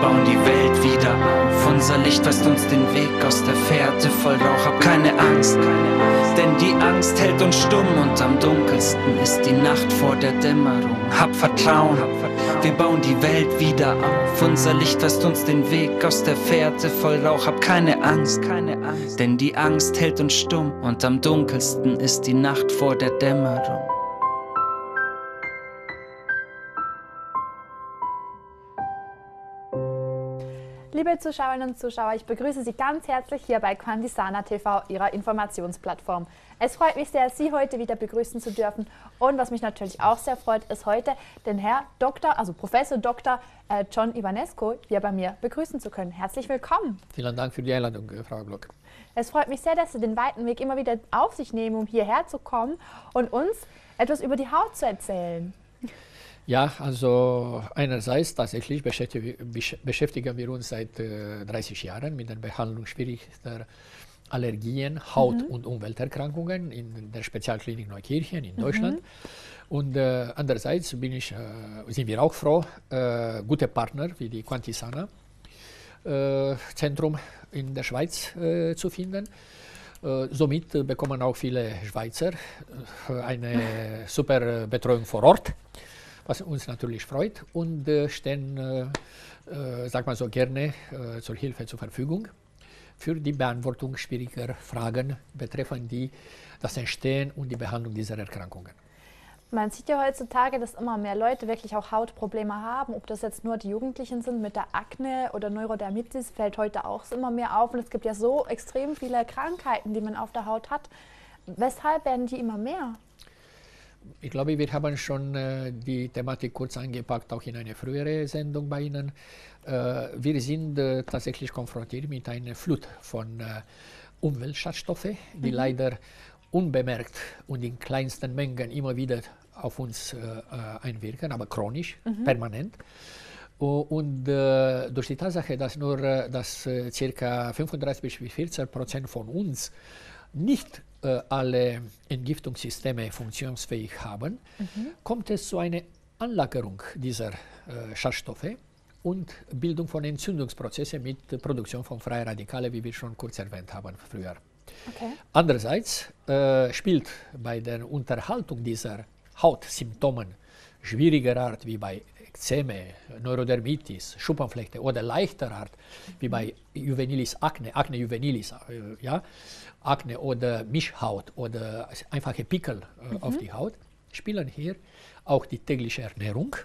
bauen die Welt wieder auf. Unser Licht weist uns den Weg aus der Fährte voll Rauch. Hab keine Angst, denn die Angst hält uns stumm. Und am dunkelsten ist die Nacht vor der Dämmerung. Hab Vertrauen, wir bauen die Welt wieder auf. Unser Licht weist uns den Weg aus der Fährte voll Rauch. Hab keine Angst, denn die Angst hält uns stumm. Und am dunkelsten ist die Nacht vor der Dämmerung. Liebe Zuschauerinnen und Zuschauer, ich begrüße Sie ganz herzlich hier bei Quantisana TV, Ihrer Informationsplattform. Es freut mich sehr, Sie heute wieder begrüßen zu dürfen. Und was mich natürlich auch sehr freut, ist heute den Herr Dr., also Professor Dr. John Ivanescu hier bei mir begrüßen zu können. Herzlich willkommen. Vielen Dank für die Einladung, Frau Glock. Es freut mich sehr, dass Sie den weiten Weg immer wieder auf sich nehmen, um hierher zu kommen und uns etwas über die Haut zu erzählen. Ja, also einerseits tatsächlich beschäftigen wir uns seit 30 Jahren mit der Behandlung schwierigster Allergien, Haut- und Umwelterkrankungen in der Spezialklinik Neukirchen in Deutschland. Und andererseits sind wir auch froh, gute Partner wie die Quantisana Zentrum in der Schweiz zu finden. Somit bekommen auch viele Schweizer eine super Betreuung vor Ort, was uns natürlich freut, und stehen, sag mal so, gerne zur Hilfe zur Verfügung für die Beantwortung schwieriger Fragen betreffend das Entstehen und die Behandlung dieser Erkrankungen. Man sieht ja heutzutage, dass immer mehr Leute wirklich auch Hautprobleme haben. Ob das jetzt nur die Jugendlichen sind mit der Akne oder Neurodermitis, fällt heute auch immer mehr auf. Und es gibt ja so extrem viele Krankheiten, die man auf der Haut hat. Weshalb werden die immer mehr? Ich glaube, wir haben schon die Thematik kurz angepackt, auch in eine frühere Sendung bei Ihnen. Wir sind tatsächlich konfrontiert mit einer Flut von Umweltschadstoffen, die leider unbemerkt und in kleinsten Mengen immer wieder auf uns einwirken, aber chronisch, permanent. Und durch die Tatsache, dass ca. 35–40% von uns nicht alle Entgiftungssysteme funktionsfähig haben, kommt es zu einer Anlagerung dieser Schadstoffe und Bildung von Entzündungsprozessen mit Produktion von freien Radikalen, wie wir schon kurz erwähnt haben früher. Okay. Andererseits spielt bei der Unterhaltung dieser Hautsymptomen schwieriger Art wie bei Ekzeme, Neurodermitis, Schuppenflechte oder leichter Art wie bei Juvenilis Akne, Akne juvenilis, Akne oder Mischhaut oder einfache Pickel auf die Haut, spielen hier auch die tägliche Ernährung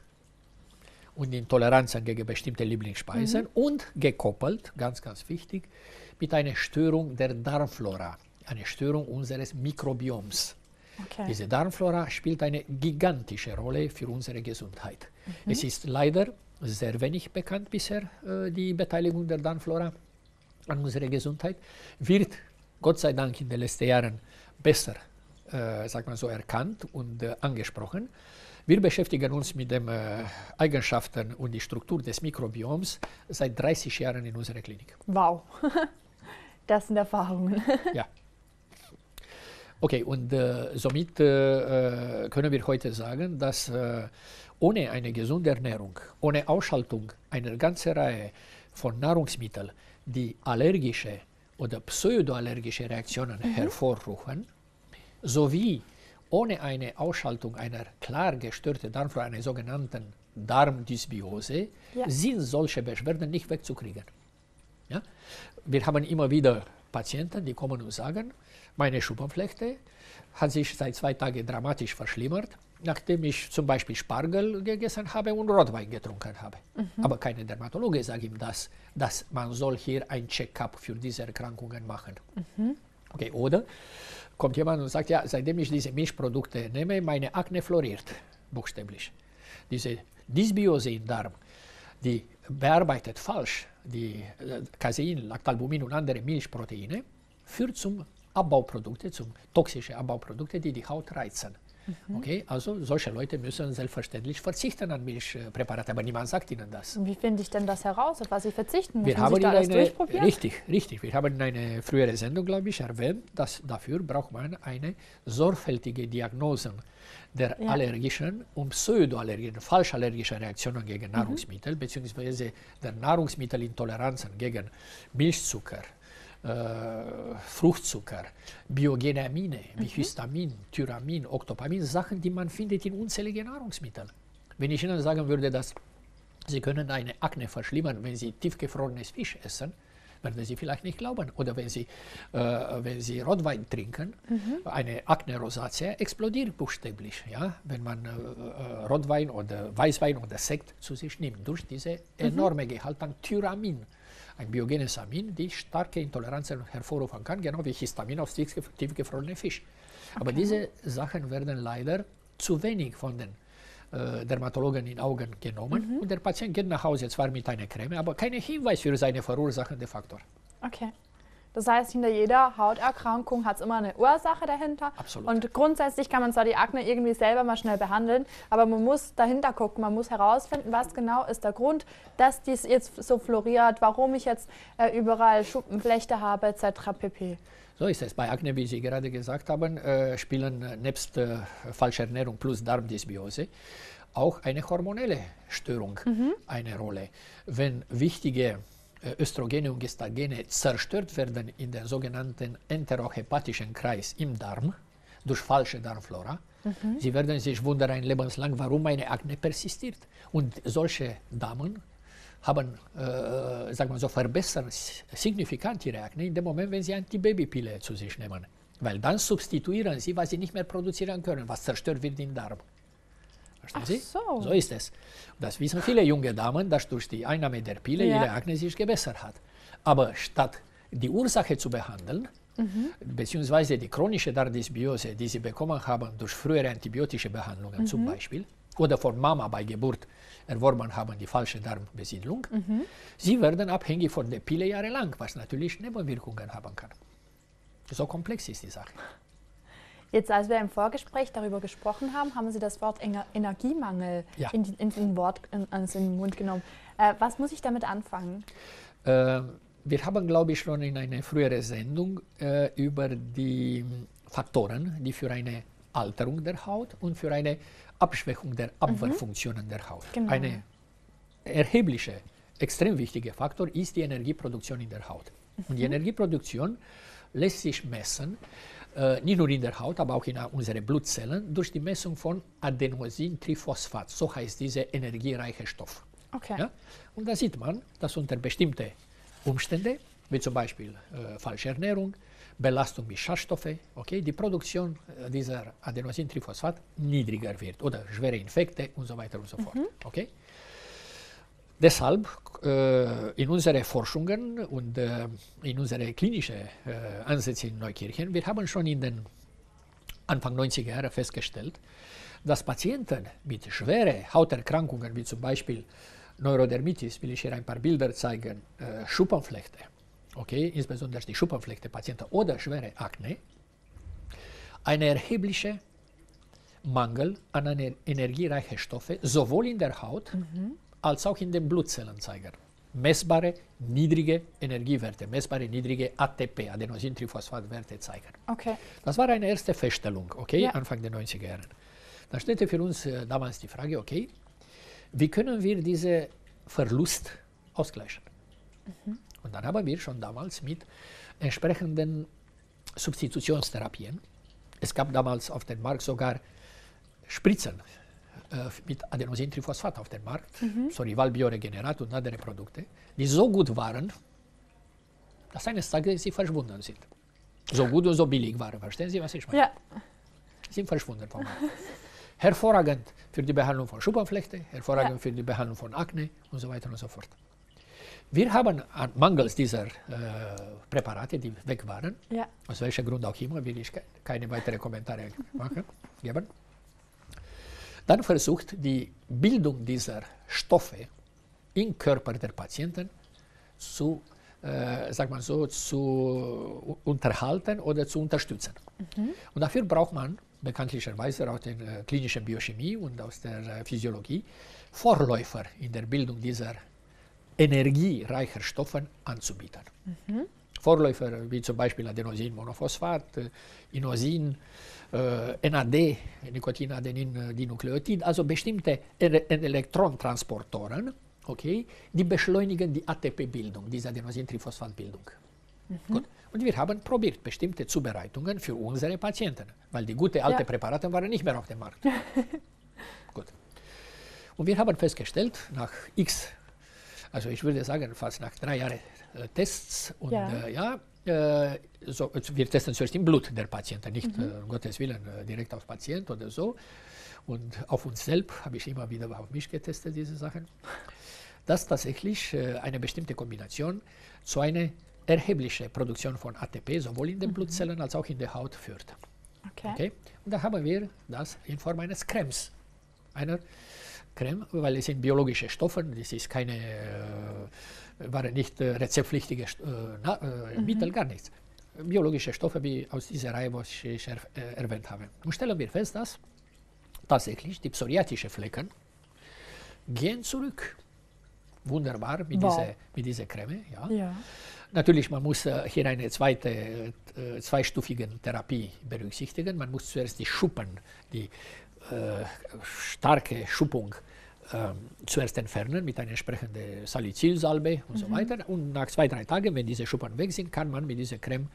und Intoleranzen gegen bestimmte Lieblingsspeisen und gekoppelt, ganz, ganz wichtig, mit einer Störung der Darmflora, eine Störung unseres Mikrobioms. Okay. Diese Darmflora spielt eine gigantische Rolle für unsere Gesundheit. Es ist leider sehr wenig bekannt bisher, die Beteiligung der Darmflora an unserer Gesundheit, wird Gott sei Dank in den letzten Jahren besser, sag mal so, erkannt und angesprochen. Wir beschäftigen uns mit den Eigenschaften und die Struktur des Mikrobioms seit 30 Jahren in unserer Klinik. Wow, das sind Erfahrungen. Ja. Okay, und somit können wir heute sagen, dass ohne eine gesunde Ernährung, ohne Ausschaltung einer ganzen Reihe von Nahrungsmitteln, die allergische oder pseudoallergische Reaktionen hervorrufen, sowie ohne eine Ausschaltung einer klar gestörten Darmflora, einer sogenannten Darmdysbiose, sind solche Beschwerden nicht wegzukriegen. Ja? Wir haben immer wieder Patienten, die kommen und sagen, meine Schuppenflechte hat sich seit 2 Tagen dramatisch verschlimmert, nachdem ich zum Beispiel Spargel gegessen habe und Rotwein getrunken habe. Aber keine Dermatologe sagt ihm das, dass man soll hier ein Check-up für diese Erkrankungen machen. Okay, oder kommt jemand und sagt, ja, seitdem ich diese Milchprodukte nehme, meine Akne floriert, buchstäblich. Diese Dysbiose im Darm, die bearbeitet falsch die Casein, Lactalbumin und andere Milchproteine, führt zum Abbauprodukte, zum toxischen Abbauprodukte, die die Haut reizen. Okay? Also solche Leute müssen selbstverständlich verzichten an Milchpräparate, aber niemand sagt ihnen das. Und wie finde ich denn das heraus, auf was sie verzichten? Wir Muss man haben sich da alles durchprobieren? richtig. Wir haben in einer früheren Sendung, glaube ich, erwähnt, dass dafür braucht man eine sorgfältige Diagnose der allergischen und pseudoallergischen, falschallergischen Reaktionen gegen Nahrungsmittel, beziehungsweise der Nahrungsmittelintoleranzen gegen Milchzucker, Fruchtzucker, biogene Amine wie Histamin, Tyramin, Octopamin, Sachen, die man findet in unzähligen Nahrungsmitteln. Wenn ich Ihnen sagen würde, dass Sie können eine Akne verschlimmern, wenn Sie tiefgefrorenes Fisch essen, werden Sie vielleicht nicht glauben. Oder wenn Sie Rotwein trinken, eine Akne-Rosatia explodiert buchstäblich, ja? Wenn man Rotwein oder Weißwein oder Sekt zu sich nimmt, durch diese enorme Gehalt an Tyramin. Ein biogenes Amin, die starke Intoleranzen hervorrufen kann, genau wie Histamin auf tiefgefrorenen Fisch. Aber diese Sachen werden leider zu wenig von den Dermatologen in Augen genommen und der Patient geht nach Hause zwar mit einer Creme, aber kein Hinweis für seinen verursachenden Faktor. Okay. Das heißt, hinter jeder Hauterkrankung hat es immer eine Ursache dahinter. Absolut. Und grundsätzlich kann man zwar die Akne irgendwie selber mal schnell behandeln, aber man muss dahinter gucken, man muss herausfinden, was genau ist der Grund, dass dies jetzt so floriert, warum ich jetzt überall Schuppenflechte habe, etc. pp. So ist es. Bei Akne, wie Sie gerade gesagt haben, spielen nebst falscher Ernährung plus Darmdysbiose auch eine hormonelle Störung eine Rolle. Wenn wichtige Östrogene und Gestagene zerstört werden in der sogenannten enterohepatischen Kreis im Darm durch falsche Darmflora, Sie werden sich wundern ein Lebenslang, warum eine Akne persistiert. Und solche Damen haben, sagen wir so, verbessern signifikant ihre Akne in dem Moment, wenn sie Antibabypille zu sich nehmen. Weil dann substituieren sie, was sie nicht mehr produzieren können, was zerstört wird im Darm. Verstehen Sie? So. So ist es. Das wissen viele junge Damen, dass durch die Einnahme der Pille ihre Akne sich gebessert hat. Aber statt die Ursache zu behandeln, beziehungsweise die chronische Darmdysbiose, die sie bekommen haben durch frühere antibiotische Behandlungen zum Beispiel, oder von Mama bei Geburt erworben haben, die falsche Darmbesiedlung, sie werden abhängig von der Pille jahrelang, was natürlich Nebenwirkungen haben kann. So komplex ist die Sache. Jetzt, als wir im Vorgespräch darüber gesprochen haben, haben Sie das Wort Energiemangel in den Mund genommen. Was muss ich damit anfangen? Wir haben, glaube ich, schon in einer früheren Sendung über die Faktoren, die für eine Alterung der Haut und für eine Abschwächung der Abwehrfunktionen der Haut. Genau. Ein erheblicher, extrem wichtiger Faktor ist die Energieproduktion in der Haut. Und die Energieproduktion lässt sich messen, nicht nur in der Haut, aber auch in unseren Blutzellen, durch die Messung von Adenosintriphosphat, so heißt dieser energiereiche Stoff. Okay. Ja? Und da sieht man, dass unter bestimmten Umständen, wie zum Beispiel falsche Ernährung, Belastung mit Schadstoffen, okay, die Produktion dieser Adenosintriphosphat niedriger wird oder schwere Infekte und so weiter und so fort. Okay? Deshalb in unseren Forschungen und in unseren klinischen Ansätzen in Neukirchen, wir haben schon in den Anfang 90er Jahre festgestellt, dass Patienten mit schweren Hauterkrankungen, wie zum Beispiel Neurodermitis, will ich hier ein paar Bilder zeigen, Schuppenflechte, okay, insbesondere die Schuppenflechte-Patienten oder schwere Akne, eine erhebliche Mangel an energiereichen Stoffen, sowohl in der Haut als auch in den Blutzellen zeigen. Messbare, niedrige Energiewerte, messbare, niedrige ATP, Adenosintriphosphatwerte zeigen. Okay. Das war eine erste Feststellung, okay, Anfang der 90er Jahre. Dann stellte für uns damals die Frage, okay, wie können wir diesen Verlust ausgleichen? Und dann haben wir schon damals mit entsprechenden Substitutionstherapien, es gab damals auf dem Markt sogar Spritzen mit Adenosintriphosphat auf dem Markt, so Rival Bioregenerat und andere Produkte, die so gut waren, dass eines Tages sie verschwunden sind. So gut und so billig waren, verstehen Sie, was ich meine? Ja. Sind verschwunden vom Markt. Hervorragend für die Behandlung von Schuppenflechte, hervorragend für die Behandlung von Akne und so weiter und so fort. Wir haben mangels dieser Präparate, die weg waren, aus welchem Grund auch immer, will ich keine weiteren Kommentare geben, dann versucht, die Bildung dieser Stoffe im Körper der Patienten zu, sagt man so, zu unterhalten oder zu unterstützen. Und dafür braucht man bekanntlicherweise aus der klinischen Biochemie und aus der Physiologie, Vorläufer in der Bildung dieser energiereicher Stoffe anzubieten. Vorläufer wie zum Beispiel Adenosinmonophosphat, Inosin, NAD, Nikotin-Adenin-Dinukleotid, also bestimmte Elektrontransportoren, okay, die beschleunigen die ATP-Bildung, diese Adenosintriphosphat-Bildung. Gut. Und wir haben probiert bestimmte Zubereitungen für unsere Patienten, weil die gute alte Präparate waren nicht mehr auf dem Markt. Gut. Und wir haben festgestellt, nach X, also ich würde sagen fast nach 3 Jahren Tests, und wir testen zuerst im Blut der Patienten, nicht um Gottes Willen direkt auf Patient oder so. Und auf uns selbst habe ich immer wieder auf mich getestet, diese Sachen. Dass tatsächlich eine bestimmte Kombination zu einer erheblichen Produktion von ATP sowohl in den Blutzellen als auch in der Haut führt. Okay? Und da haben wir das in Form eines Cremes. Einer Creme, weil es sind biologische Stoffe, das ist keine, waren nicht rezeptpflichtige Mittel, gar nichts. Biologische Stoffe wie aus dieser Reihe, was ich erwähnt habe. Und stellen wir fest, dass tatsächlich die psoriatischen Flecken gehen zurück. Wunderbar mit dieser Creme. Ja. Natürlich, man muss hier eine zweistufige Therapie berücksichtigen. Man muss zuerst die Schuppen, die starke Schuppung zuerst entfernen mit einer entsprechenden Salicylsalbe und so weiter. Und nach 2-3 Tagen, wenn diese Schuppen weg sind, kann man mit dieser Creme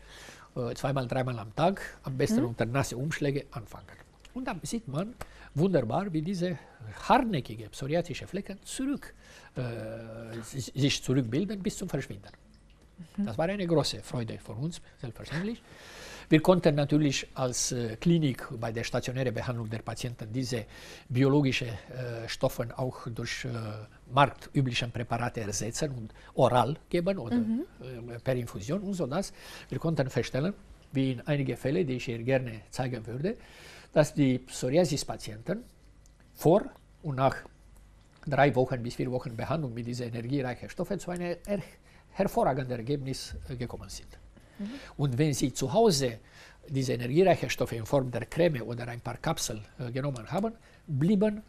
2-3 Mal am Tag, am besten unter nasse Umschläge, anfangen. Und dann sieht man wunderbar, wie diese hartnäckige psoriatische Flecken sich zurückbilden bis zum Verschwinden. Das war eine große Freude für uns, selbstverständlich. Wir konnten natürlich als Klinik bei der stationären Behandlung der Patienten diese biologischen Stoffe auch durch marktübliche Präparate ersetzen und oral geben oder per Infusion und so dass wir konnten feststellen, wie in einigen Fällen, die ich hier gerne zeigen würde, dass die Psoriasis-Patienten vor und nach 3 Wochen bis 4 Wochen Behandlung mit diesen energiereichen Stoffen zu einem hervorragenden Ergebnis gekommen sind. Und wenn Sie zu Hause diese energiereichen Stoffe in Form der Creme oder ein paar Kapseln genommen haben, blieben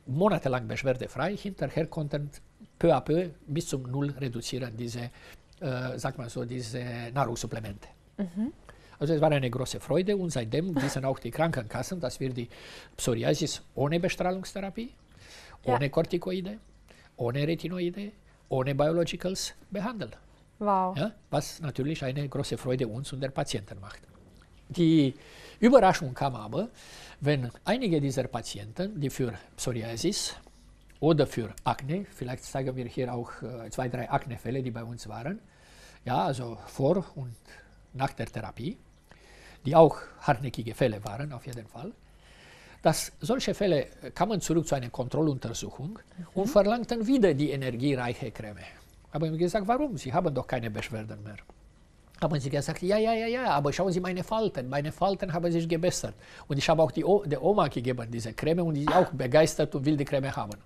monatelang beschwerdefrei. Hinterher konnten peu à peu bis zum Null reduzieren diese, diese Nahrungssupplemente. Also es war eine große Freude und seitdem wissen auch die Krankenkassen, dass wir die Psoriasis ohne Bestrahlungstherapie, ohne Corticoide, ohne Retinoide, ohne Biologicals behandeln. Wow. Ja, was natürlich eine große Freude uns und der Patienten macht. Die Überraschung kam aber, wenn einige dieser Patienten, die für Psoriasis oder für Akne, vielleicht zeigen wir hier auch 2-3 Aknefälle, die bei uns waren, ja, also vor und nach der Therapie, die auch hartnäckige Fälle waren, auf jeden Fall, dass solche Fälle kamen zurück zu einer Kontrolluntersuchung und verlangten wieder die energiereiche Creme. Haben wir gesagt, warum? Sie haben doch keine Beschwerden mehr. Haben sie gesagt, ja, aber schauen Sie meine Falten haben sich gebessert. Und ich habe auch der Oma gegeben, diese Creme, und die ist auch begeistert und will die Creme haben.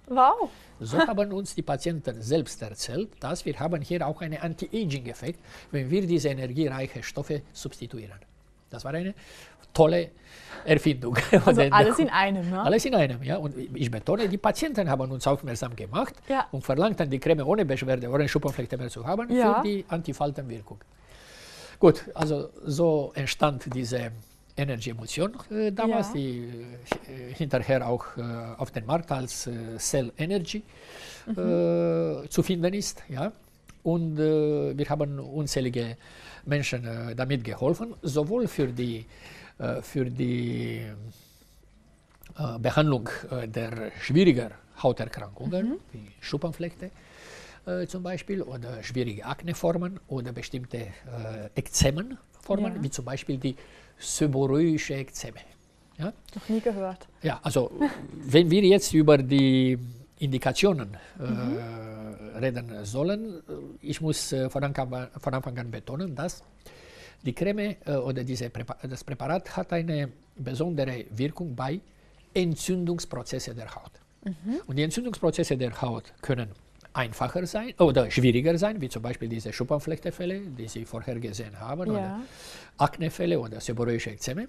Wow. So haben uns die Patienten selbst erzählt, dass wir haben hier auch einen Anti-Aging-Effekt, wenn wir diese energiereichen Stoffe substituieren. Das war eine tolle Erfindung. Also alles in einem, ne? Alles in einem, ja. Und ich betone, die Patienten haben uns aufmerksam gemacht und verlangten die Creme ohne Beschwerde, ohne Schuppenflechte mehr zu haben, für die Antifaltenwirkung. Gut, also so entstand diese Energy-Emulsion damals, die hinterher auch auf dem Markt als Cell Energy zu finden ist. Ja. Und wir haben unzählige Menschen damit geholfen, sowohl für die Behandlung der schwieriger Hauterkrankungen, wie Schuppenflechte zum Beispiel, oder schwierige Akneformen oder bestimmte Ekzemenformen, wie zum Beispiel die seborrhoische Ekzeme. Ja? Noch nie gehört. Ja, also wenn wir jetzt über die Indikationen reden sollen, ich muss von Anfang an betonen, dass die Creme oder das Präparat hat eine besondere Wirkung bei Entzündungsprozessen der Haut. Und die Entzündungsprozesse der Haut können einfacher sein oder schwieriger sein, wie zum Beispiel diese Schuppenflechtefälle, die Sie vorher gesehen haben, oder Aknefälle oder seborrhoische Ekzeme.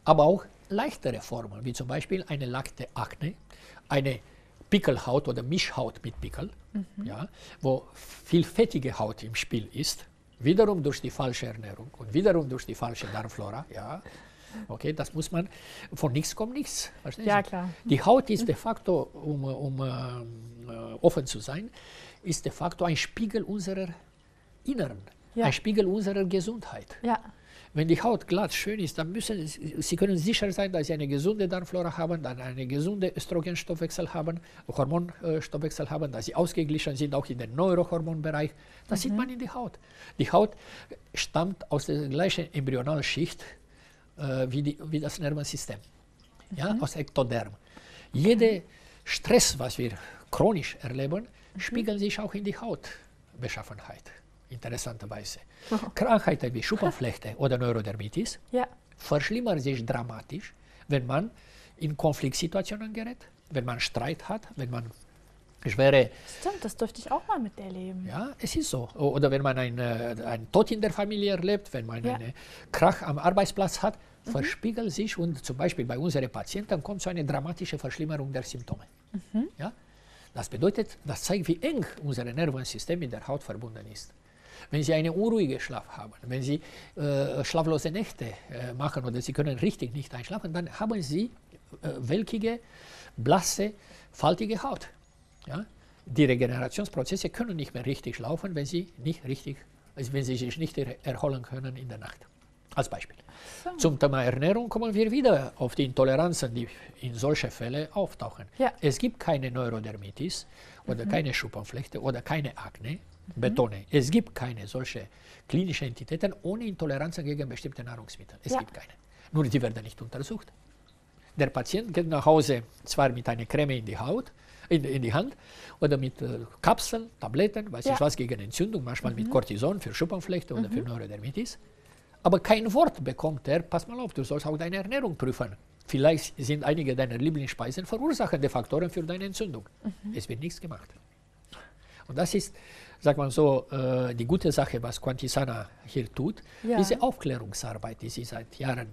aber auch leichtere Formen, wie zum Beispiel eine Lakte Akne, eine Pickelhaut oder Mischhaut mit Pickel, ja, wo viel fettige Haut im Spiel ist, wiederum durch die falsche Ernährung und wiederum durch die falsche Darmflora. Ja. Okay, das muss man, von nichts kommt nichts. Verstehen Sie? Ja, klar. Die Haut ist de facto, offen zu sein, ist de facto ein Spiegel unserer Inneren, ein Spiegel unserer Gesundheit. Ja. Wenn die Haut glatt schön ist, dann müssen Sie können sicher sein, dass Sie eine gesunde Darmflora haben, dann eine gesunde Östrogenstoffwechsel haben, Hormonstoffwechsel haben, dass Sie ausgeglichen sind, auch in den Neurohormonbereich. Das sieht man in die Haut. Die Haut stammt aus der gleichen Embryonalschicht wie das Nervensystem, ja, aus Ektoderm. Jeder Stress, was wir chronisch erleben, spiegelt sich auch in die Hautbeschaffenheit. Interessanterweise. Krankheiten wie Schuppenflechte oder Neurodermitis verschlimmern sich dramatisch, wenn man in Konfliktsituationen gerät, wenn man Streit hat, wenn man schwere... Stimmt, das dürfte ich auch mal miterleben. Ja, es ist so. Oder wenn man einen Tod in der Familie erlebt, wenn man einen Krach am Arbeitsplatz hat, verspiegelt sich und zum Beispiel bei unseren Patienten kommt so eine dramatische Verschlimmerung der Symptome. Ja? Das bedeutet, das zeigt, wie eng unser Nervensystem mit der Haut verbunden ist. Wenn Sie einen unruhigen Schlaf haben, wenn Sie schlaflose Nächte machen oder Sie können richtig nicht einschlafen, dann haben Sie welkige, blasse, faltige Haut. Ja? Die Regenerationsprozesse können nicht mehr richtig laufen, wenn Sie sich nicht erholen können in der Nacht. Als Beispiel. So. Zum Thema Ernährung kommen wir wieder auf die Intoleranzen, die in solchen Fällen auftauchen. Ja. Es gibt keine Neurodermitis oder keine Schuppenflechte oder keine Akne. Betone, es gibt keine solche klinische Entitäten ohne Intoleranzen gegen bestimmte Nahrungsmittel. Es gibt keine. Nur die werden nicht untersucht. Der Patient geht nach Hause zwar mit einer Creme in die Haut, in die Hand oder mit Kapseln, Tabletten, weiß ich was, gegen Entzündung, manchmal mit Cortison für Schuppenflechte oder für Neurodermitis. Aber kein Wort bekommt er, pass mal auf, du sollst auch deine Ernährung prüfen. Vielleicht sind einige deiner Lieblingsspeisen verursachende Faktoren für deine Entzündung. Es wird nichts gemacht. Und das ist, sagt man so, die gute Sache, was Quantisana hier tut, diese Aufklärungsarbeit, die sie seit Jahren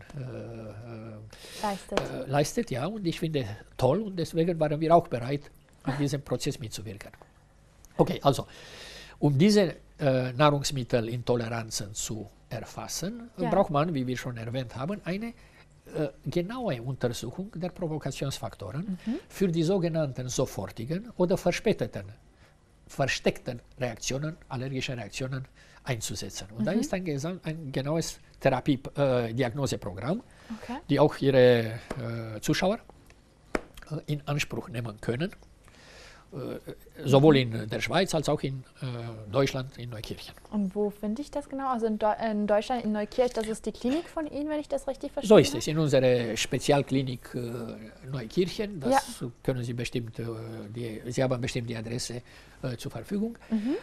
leistet. Ja, und ich finde toll und deswegen waren wir auch bereit, an diesem Prozess mitzuwirken. Okay, also, um diese Nahrungsmittelintoleranzen zu erfassen, braucht man, wie wir schon erwähnt haben, eine genaue Untersuchung der Provokationsfaktoren für die sogenannten sofortigen oder versteckten Reaktionen, allergische Reaktionen einzusetzen. Und da ist ein genaues Diagnoseprogramm, die auch Ihre Zuschauer in Anspruch nehmen können, sowohl in der Schweiz als auch in Deutschland, in Neukirchen. Und wo finde ich das genau? Also in Deutschland, in Neukirch, das ist die Klinik von Ihnen, wenn ich das richtig verstehe? So ist es, in unserer Spezialklinik Neukirchen. Das können Sie bestimmt, Sie haben bestimmt die Adresse zur Verfügung.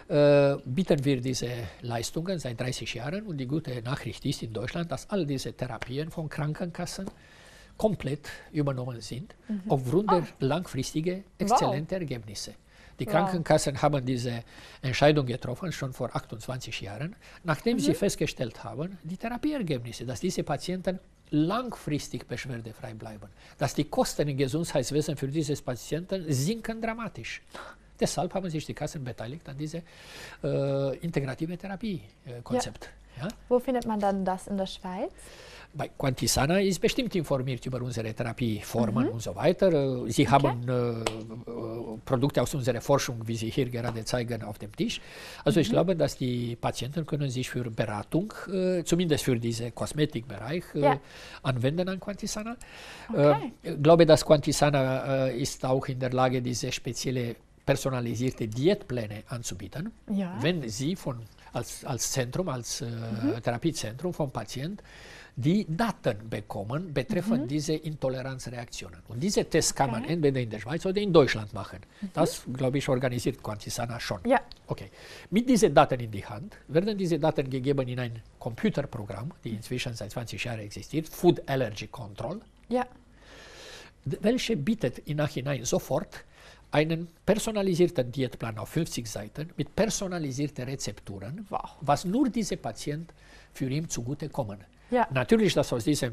Bieten wir diese Leistungen seit 30 Jahren und die gute Nachricht ist in Deutschland, dass all diese Therapien von Krankenkassen komplett übernommen sind, aufgrund der langfristigen, exzellenten Ergebnisse. Die Krankenkassen haben diese Entscheidung getroffen, schon vor 28 Jahren, nachdem sie festgestellt haben, die Therapieergebnisse, dass diese Patienten langfristig beschwerdefrei bleiben, dass die Kosten im Gesundheitswesen für diese Patienten sinken dramatisch. Deshalb haben sich die Kassen beteiligt an diesem integrative Therapiekonzept. Ja. Wo findet man dann das in der Schweiz? Bei Quantisana ist bestimmt informiert über unsere Therapieformen und so weiter. Sie haben Produkte aus unserer Forschung, wie Sie hier gerade zeigen, auf dem Tisch. Also ich glaube, dass die Patienten können sich für Beratung, zumindest für diesen Kosmetikbereich, anwenden an Quantisana. Ich glaube, dass Quantisana ist auch in der Lage, diese spezielle personalisierte Diätpläne anzubieten. Wenn Sie als Zentrum, als Therapiezentrum vom Patienten die Daten bekommen betreffend diese Intoleranzreaktionen. Und diese Tests kann man entweder in der Schweiz oder in Deutschland machen. Das, glaube ich, organisiert Quantisana schon. Okay. Mit diesen Daten in die Hand werden diese Daten gegeben in ein Computerprogramm, die inzwischen seit 20 Jahren existiert, Food Allergy Control, welche bietet im Nachhinein sofort einen personalisierten Diätplan auf 50 Seiten mit personalisierten Rezepturen, was nur diese Patient für ihn zugutekommen. Ja. Natürlich, dass aus diesem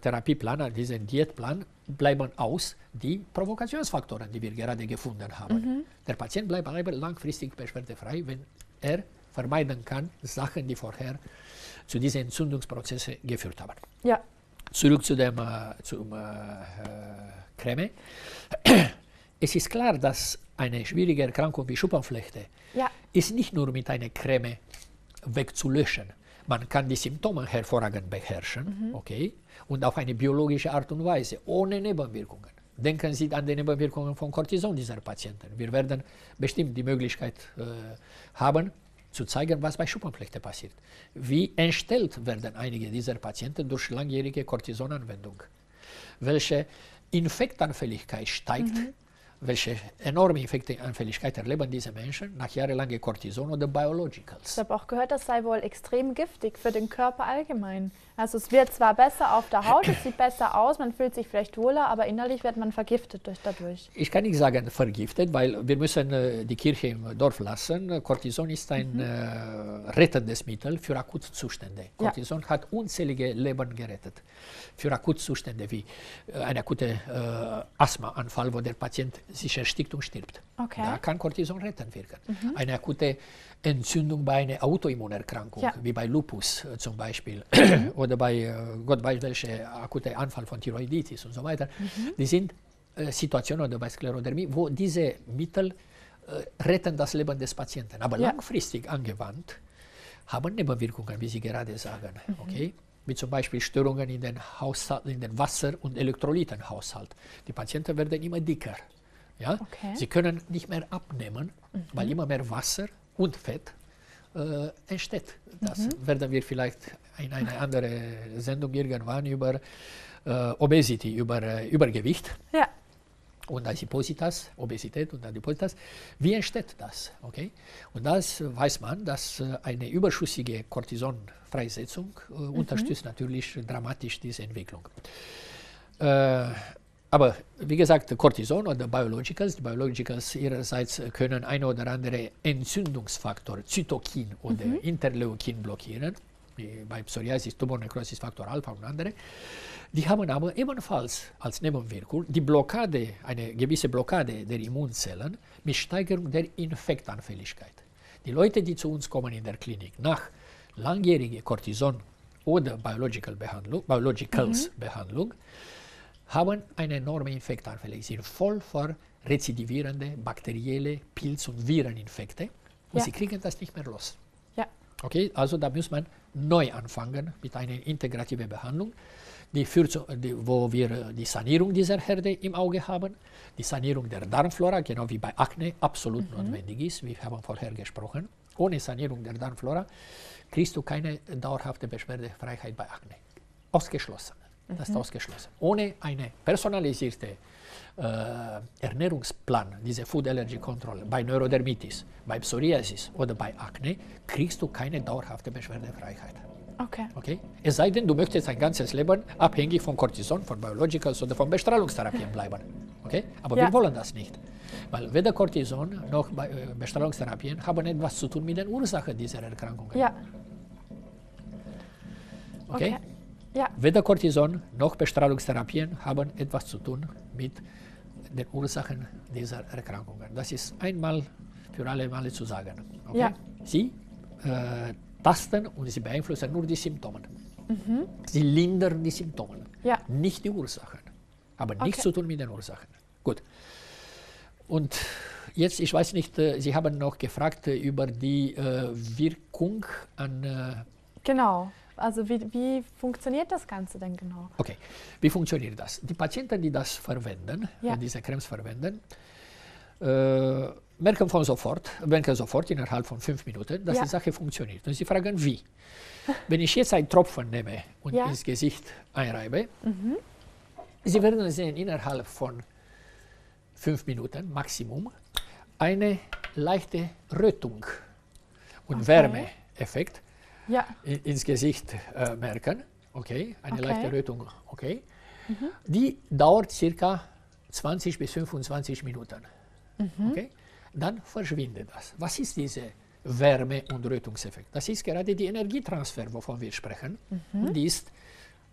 Therapieplan, diesem Diätplan, bleiben aus die Provokationsfaktoren, die wir gerade gefunden haben. Der Patient bleibt aber langfristig beschwerdefrei, wenn er vermeiden kann, Sachen, die vorher zu diesen Entzündungsprozessen geführt haben. Ja. Zurück zu dem Creme. Es ist klar, dass eine schwierige Erkrankung wie Schuppenflechte ist nicht nur mit einer Creme wegzulöschen. Man kann die Symptome hervorragend beherrschen, okay, und auf eine biologische Art und Weise, ohne Nebenwirkungen. Denken Sie an die Nebenwirkungen von Cortison dieser Patienten. Wir werden bestimmt die Möglichkeit haben, zu zeigen, was bei Schuppenflechte passiert. Wie entstellt werden einige dieser Patienten durch langjährige Cortisonanwendung? Welche Infektanfälligkeit steigt? Welche enorme Infektanfälligkeit erleben diese Menschen nach jahrelanger Cortison oder Biologicals? Ich habe auch gehört, das sei wohl extrem giftig für den Körper allgemein. Also es wird zwar besser auf der Haut, es sieht besser aus, man fühlt sich vielleicht wohler, aber innerlich wird man vergiftet dadurch. Ich kann nicht sagen vergiftet, weil wir müssen die Kirche im Dorf lassen. Cortison ist ein rettendes Mittel für Akutzustände. Cortison hat unzählige Leben gerettet. Für Akutzustände wie ein akuter Asthmaanfall, wo der Patient sich erstickt und stirbt. Okay. Da kann Cortison rettend wirken. Eine akute Entzündung bei einer Autoimmunerkrankung, wie bei Lupus zum Beispiel, oder bei Gott weiß welche akute Anfall von Thyroiditis und so weiter. Die sind Situationen, oder bei Sklerodermie, wo diese Mittel retten das Leben des Patienten. Aber langfristig angewandt haben Nebenwirkungen, wie Sie gerade sagen. Okay? Wie zum Beispiel Störungen in den Wasser- und Elektrolytenhaushalt. Die Patienten werden immer dicker. Ja? Okay. Sie können nicht mehr abnehmen, weil immer mehr Wasser und Fett entsteht. Das werden wir vielleicht in einer anderen Sendung irgendwann über Obesity, über Übergewicht und Adipositas, Obesität und Adipositas. Wie entsteht das? Okay? Und das weiß man, dass eine überschüssige Cortisonfreisetzung unterstützt natürlich dramatisch diese Entwicklung. Aber wie gesagt, Cortison oder Biologicals, die Biologicals ihrerseits können ein oder andere Entzündungsfaktor, Zytokin oder Interleukin blockieren, wie bei Psoriasis, Tumornekrosis, Faktor Alpha und andere. Die haben aber ebenfalls als Nebenwirkung die Blockade, eine gewisse Blockade der Immunzellen mit Steigerung der Infektanfälligkeit. Die Leute, die zu uns kommen in der Klinik nach langjähriger Cortison oder Biologicals-Behandlung, haben eine enorme Infektanfälligkeit, sind voll vor rezidivierende bakterielle Pilz- und Vireninfekte und sie kriegen das nicht mehr los. Okay, also da muss man neu anfangen mit einer integrativen Behandlung, wo wir die Sanierung dieser Herde im Auge haben, die Sanierung der Darmflora, genau wie bei Akne, absolut notwendig ist, wir haben vorher gesprochen. Ohne Sanierung der Darmflora kriegst du keine dauerhafte Beschwerdefreiheit bei Akne. Ausgeschlossen. Das ist ausgeschlossen. Ohne eine personalisierte Ernährungsplan, diese Food Allergy Control, bei Neurodermitis, bei Psoriasis oder bei Akne, kriegst du keine dauerhafte Beschwerdefreiheit. Okay? Es sei denn, du möchtest dein ganzes Leben abhängig von Cortison, von Biologicals oder von Bestrahlungstherapien bleiben. Okay? Aber wir wollen das nicht. Weil weder Cortison noch Bestrahlungstherapien haben etwas zu tun mit den Ursachen dieser Erkrankungen. Okay? Weder Cortison noch Bestrahlungstherapien haben etwas zu tun mit den Ursachen dieser Erkrankungen. Das ist einmal für alle Male zu sagen. Okay? Sie tasten und sie beeinflussen nur die Symptome. Sie lindern die Symptome, nicht die Ursachen. Aber nichts zu tun mit den Ursachen. Gut. Und jetzt, ich weiß nicht, Sie haben noch gefragt über die Wirkung an... Genau. Also wie funktioniert das Ganze denn genau? Okay, wie funktioniert das? Die Patienten, die das verwenden, diese Cremes verwenden, merken sofort innerhalb von 5 Minuten, dass die Sache funktioniert. Und sie fragen, wie? Wenn ich jetzt einen Tropfen nehme und ins Gesicht einreibe, Sie werden sehen, innerhalb von 5 Minuten Maximum eine leichte Rötung und Wärmeeffekt ins Gesicht merken. Okay, eine leichte Rötung. Okay. Die dauert circa 20 bis 25 Minuten. Okay. Dann verschwindet das. Was ist diese Wärme- und Rötungseffekt. Das ist gerade die Energietransfer, wovon wir sprechen. Und die ist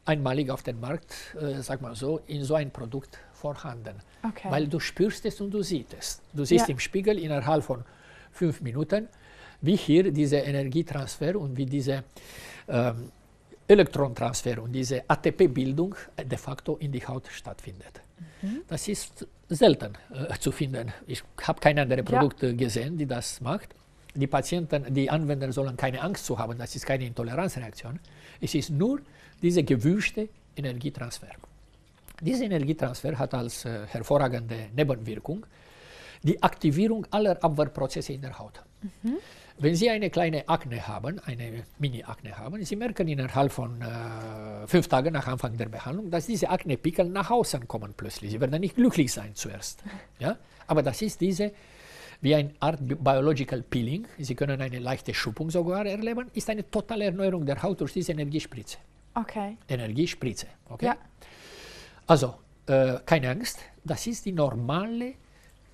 einmalig auf dem Markt, sag mal so, in so ein Produkt vorhanden. Okay. Weil du spürst es und du siehst es. Du siehst im Spiegel innerhalb von 5 Minuten, wie hier dieser Energietransfer und wie diese Elektronentransfer und diese ATP-Bildung de facto in die Haut stattfindet. Das ist selten zu finden. Ich habe keine anderen Produkte gesehen, die das macht. Die Patienten, die Anwender sollen keine Angst zu haben, das ist keine Intoleranzreaktion. Es ist nur dieser gewünschte Energietransfer. Dieser Energietransfer hat als hervorragende Nebenwirkung die Aktivierung aller Abwehrprozesse in der Haut. Wenn Sie eine kleine Akne haben, eine Mini-Akne haben, Sie merken innerhalb von 5 Tagen nach Anfang der Behandlung, dass diese Akne-Pickel nach außen kommen plötzlich. Sie werden nicht glücklich sein zuerst. Ja? Aber das ist diese, wie eine Art Biological Peeling. Sie können eine leichte Schuppung sogar erleben. Ist eine totale Erneuerung der Haut durch diese Energiespritze. Okay. Energiespritze. Okay? Ja. Also, keine Angst. Das ist die normale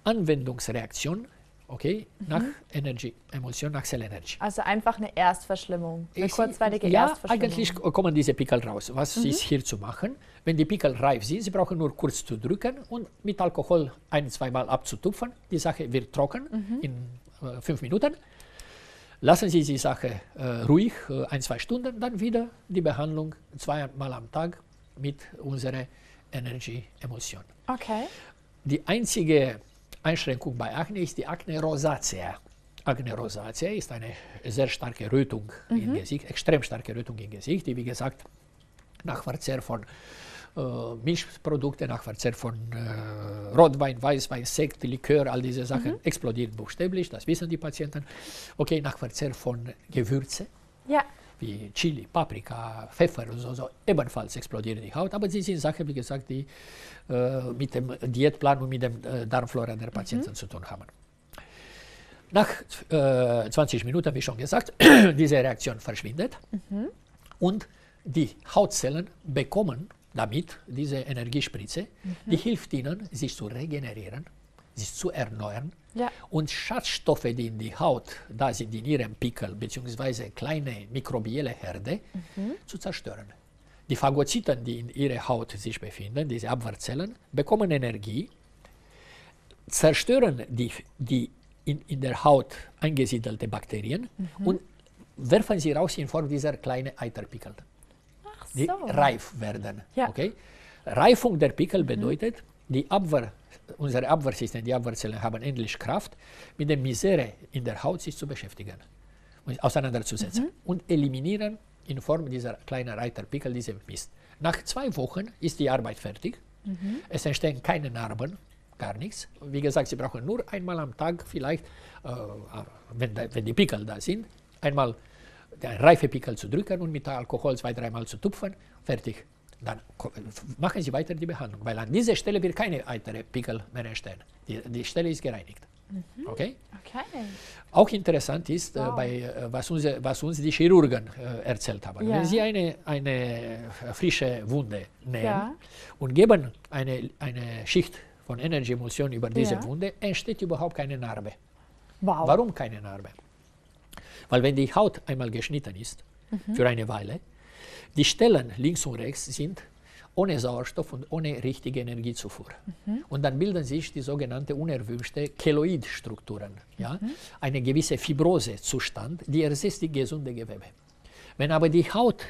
Anwendungsreaktion, okay, nach Energy-Emulsion, nach Cell Energy. Also einfach eine Erstverschlimmung, eine kurzweilige Ja, Erstverschlimmung. eigentlich kommen diese Pickel raus. Was ist hier zu machen? Wenn die Pickel reif sind, Sie brauchen nur kurz zu drücken und mit Alkohol 1-2 Mal abzutupfen. Die Sache wird trocken in 5 Minuten. Lassen Sie die Sache ruhig, 1-2 Stunden, dann wieder die Behandlung 2 Mal am Tag mit unserer Energy-Emulsion. Okay. Die einzige Einschränkung bei Akne ist die Akne rosacea. Akne rosacea ist eine sehr starke Rötung im Gesicht, extrem starke Rötung im Gesicht, die wie gesagt nach Verzehr von Milchprodukten, nach Verzehr von Rotwein, Weißwein, Sekt, Likör, all diese Sachen explodieren buchstäblich, das wissen die Patienten. Okay, nach Verzehr von Gewürze, wie Chili, Paprika, Pfeffer und so, ebenfalls explodieren die Haut, aber sie sind Sachen, wie gesagt, die mit dem Diätplan und mit dem Darmflora der Patienten zu tun haben. Nach 20 Minuten, wie schon gesagt, diese Reaktion verschwindet und die Hautzellen bekommen damit diese Energiespritze, die hilft ihnen, sich zu regenerieren, sich zu erneuern und Schadstoffe, die in die Haut da sind, in ihrem Pickel bzw. kleine mikrobielle Herde, zu zerstören. Die Phagozyten, die in ihrer Haut sich befinden, diese Abwehrzellen, bekommen Energie, zerstören die in der Haut angesiedelte Bakterien und werfen sie raus in Form dieser kleinen Eiterpickel, die reif werden. Okay? Reifung der Pickel bedeutet, unser Abwehrsystem, die Abwehrzellen haben endlich Kraft, mit der Misere in der Haut sich zu beschäftigen und auseinanderzusetzen und eliminieren in Form dieser kleinen Eiterpickel diese Mist. Nach 2 Wochen ist die Arbeit fertig. Es entstehen keine Narben, gar nichts. Wie gesagt, Sie brauchen nur einmal am Tag vielleicht, wenn die Pickel da sind, einmal den reife Pickel zu drücken und mit Alkohol 2-3 Mal zu tupfen, fertig. Dann machen Sie weiter die Behandlung, weil an dieser Stelle wird keine weitere Pickel mehr entstehen. Die Stelle ist gereinigt. Okay? Auch interessant ist, was uns die Chirurgen erzählt haben. Wenn Sie eine frische Wunde nehmen und geben eine Schicht von Energy-Emulsion über diese Wunde, entsteht überhaupt keine Narbe. Warum keine Narbe? Weil wenn die Haut einmal geschnitten ist, für eine Weile, die Stellen links und rechts sind ohne Sauerstoff und ohne richtige Energiezufuhr. Und dann bilden sich die sogenannten unerwünschte Keloidstrukturen. Ja? Eine gewisse Fibrosezustand, die ersetzt die gesunde Gewebe. Wenn aber die Haut,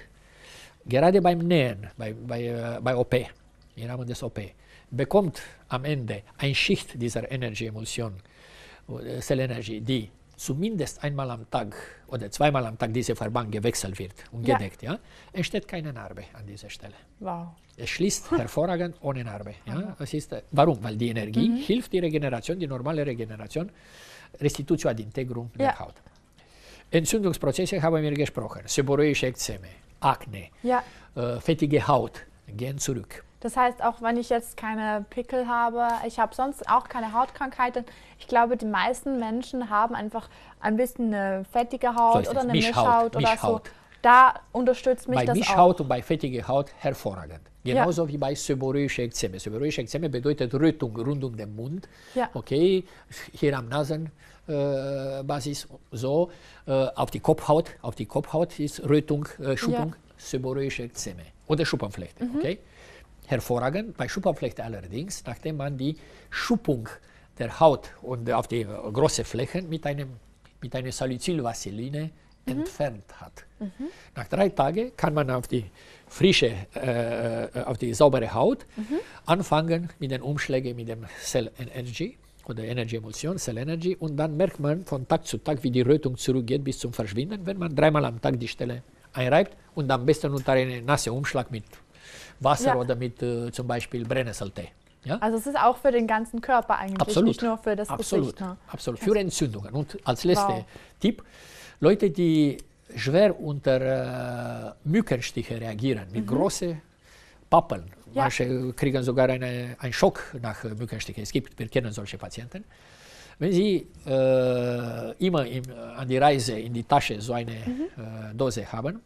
gerade beim Nähen, bei OP, im Rahmen des OP, bekommt am Ende eine Schicht dieser Energy-Emulsion, Cell Energy, die zumindest einmal am Tag oder 2-mal am Tag dieser Verband gewechselt wird und gedeckt, entsteht keine Narbe an dieser Stelle. Es schließt hervorragend ohne Narbe. Ja? Das ist, warum? Weil die Energie hilft die Regeneration, die normale Regeneration, Restitutio ad integrum der Haut. Entzündungsprozesse haben wir gesprochen, seborrhoische Ekzeme, Akne, fettige Haut gehen zurück. Das heißt, auch wenn ich jetzt keine Pickel habe, ich habe sonst auch keine Hautkrankheiten, ich glaube, die meisten Menschen haben einfach ein bisschen eine fettige Haut oder eine Mischhaut oder so. Da unterstützt mich bei das Mischhaut auch. und bei fettiger Haut hervorragend. Genauso wie bei seborrhoische Ekzeme. Seborrhoische Ekzeme bedeutet Rötung rund um den Mund. Ja. Okay, hier am Nasenbasis so. Auf die Kopfhaut ist Rötung, Schuppung, seborrhoische Ekzeme oder Schuppenflechte. Okay? Hervorragend. Bei Schuppenflechte allerdings, nachdem man die Schuppung der Haut und auf die großen Flächen mit einer Salicylvaseline entfernt hat. Nach 3 Tagen kann man auf die frische, auf die saubere Haut anfangen mit den Umschlägen mit dem Cell Energy oder Energy Emulsion, Cell Energy, und dann merkt man von Tag zu Tag, wie die Rötung zurückgeht bis zum Verschwinden, wenn man 3-mal am Tag die Stelle einreibt und am besten unter einen nassen Umschlag mit Wasser oder mit zum Beispiel Brennnesseltee. Ja? Also es ist auch für den ganzen Körper eigentlich, Absolut. nicht nur für das Gesicht. Ne? Absolut, für Entzündungen. Und als letzter Tipp, Leute, die schwer unter Mückenstiche reagieren, mit großen Pappeln, manche kriegen sogar einen Schock nach Mückenstichen. Wir kennen solche Patienten. Wenn Sie immer an die Reise in die Tasche so eine Dose haben,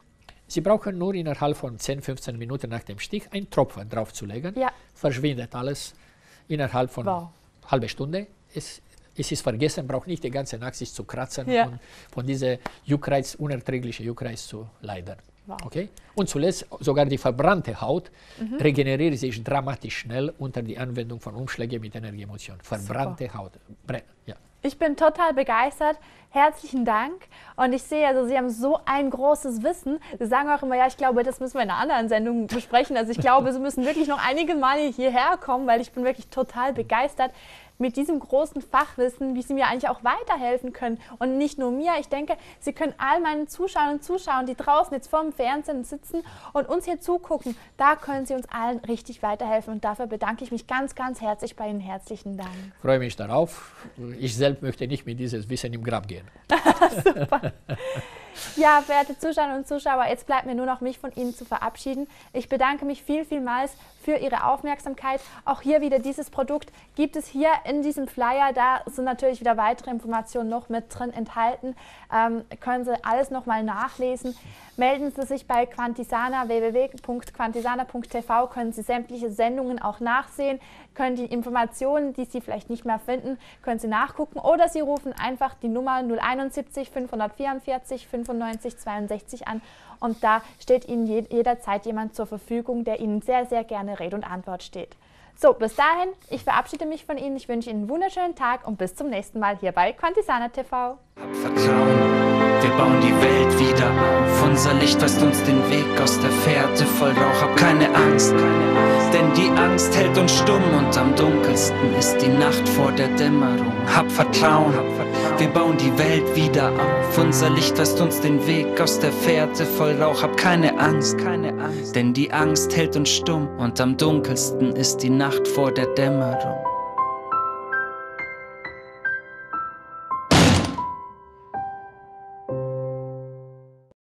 Sie brauchen nur innerhalb von 10-15 Minuten nach dem Stich einen Tropfen draufzulegen. Ja. Verschwindet alles innerhalb von halbe Stunde. Es ist vergessen, braucht nicht die ganze Nacht sich zu kratzen und von diesem Juckreiz, unerträglichen Juckreiz zu leiden. Okay? Und zuletzt sogar die verbrannte Haut regeneriert sich dramatisch schnell unter die Anwendung von Umschlägen mit Energieemulsion. Verbrannte Haut. Ja. Ich bin total begeistert. Herzlichen Dank. Und ich sehe, also Sie haben so ein großes Wissen. Sie sagen auch immer, ja, ich glaube, das müssen wir in einer anderen Sendung besprechen. Also ich glaube, Sie müssen wirklich noch einige Male hierher kommen, weil ich bin wirklich total begeistert mit diesem großen Fachwissen, wie Sie mir eigentlich auch weiterhelfen können. Und nicht nur mir, ich denke, Sie können all meinen Zuschauern und Zuschauern, die draußen jetzt vorm Fernsehen sitzen und uns hier zugucken, da können Sie uns allen richtig weiterhelfen. Und dafür bedanke ich mich ganz, ganz herzlich bei Ihnen. Herzlichen Dank. Ich freue mich darauf. Ich selbst möchte nicht mit diesem Wissen im Grab gehen. Super. Ja, verehrte Zuschauerinnen und Zuschauer, jetzt bleibt mir nur noch, mich von Ihnen zu verabschieden. Ich bedanke mich vielmals für Ihre Aufmerksamkeit. Auch hier wieder dieses Produkt gibt es hier in diesem Flyer. Da sind natürlich wieder weitere Informationen noch mit drin enthalten. Können Sie alles nochmal nachlesen. Melden Sie sich bei Quantisana, www.quantisana.tv, können Sie sämtliche Sendungen auch nachsehen, können die Informationen, die Sie vielleicht nicht mehr finden, können Sie nachgucken, oder Sie rufen einfach die Nummer 071 544 95 62 an und da steht Ihnen jederzeit jemand zur Verfügung, der Ihnen sehr, sehr gerne Rede und Antwort steht. So, bis dahin, ich verabschiede mich von Ihnen, ich wünsche Ihnen einen wunderschönen Tag und bis zum nächsten Mal hier bei Quantisana TV. Hab Vertrauen, wir bauen die Welt wieder auf. Unser Licht weist uns den Weg aus der Fährte voll Rauch. Hab keine Angst, denn die Angst hält uns stumm und am dunkelsten ist die Nacht vor der Dämmerung. Hab Vertrauen, wir bauen die Welt wieder auf. Unser Licht weist uns den Weg aus der Fährte voll Rauch. Hab keine Angst, denn die Angst hält uns stumm und am dunkelsten ist die Nacht vor der Dämmerung.